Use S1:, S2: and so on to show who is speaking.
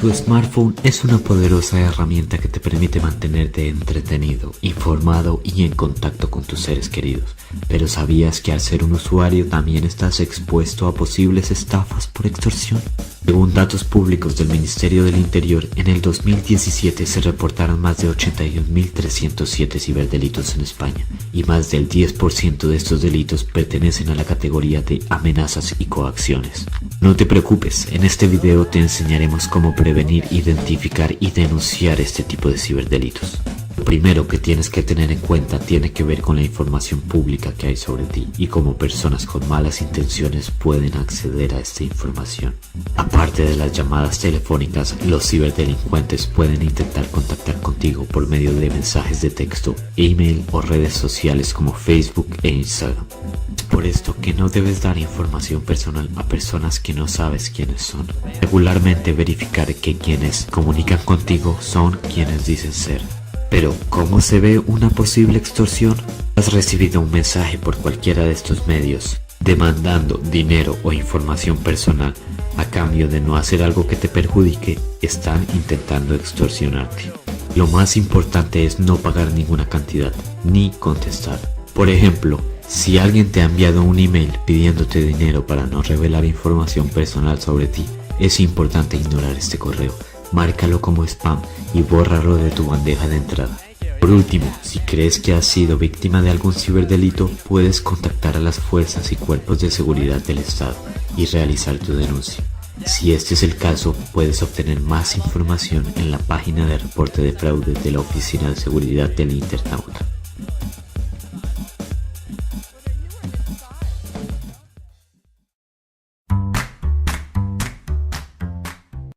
S1: Tu smartphone es una poderosa herramienta que te permite mantenerte entretenido, informado y en contacto con tus seres queridos. Pero ¿sabías que al ser un usuario también estás expuesto a posibles estafas por extorsión? Según datos públicos del Ministerio del Interior, en el 2017 se reportaron más de 81.307 ciberdelitos en España, y más del 10% de estos delitos pertenecen a la categoría de amenazas y coacciones. No te preocupes, en este video te enseñaremos cómo prevenir, identificar y denunciar este tipo de ciberdelitos. Lo primero que tienes que tener en cuenta tiene que ver con la información pública que hay sobre ti y cómo personas con malas intenciones pueden acceder a esta información. Aparte de las llamadas telefónicas, los ciberdelincuentes pueden intentar contactar contigo por medio de mensajes de texto, email o redes sociales como Facebook e Instagram. Es por esto que no debes dar información personal a personas que no sabes quiénes son. Regularmente verificar que quienes comunican contigo son quienes dicen ser. Pero, ¿cómo se ve una posible extorsión? ¿Has recibido un mensaje por cualquiera de estos medios demandando dinero o información personal a cambio de no hacer algo que te perjudique? Están intentando extorsionarte. Lo más importante es no pagar ninguna cantidad, ni contestar. Por ejemplo, si alguien te ha enviado un email pidiéndote dinero para no revelar información personal sobre ti, es importante ignorar este correo. Márcalo como spam y bórralo de tu bandeja de entrada. Por último, si crees que has sido víctima de algún ciberdelito, puedes contactar a las fuerzas y cuerpos de seguridad del Estado y realizar tu denuncia. Si este es el caso, puedes obtener más información en la página de reporte de fraude de la Oficina de Seguridad del Internauta.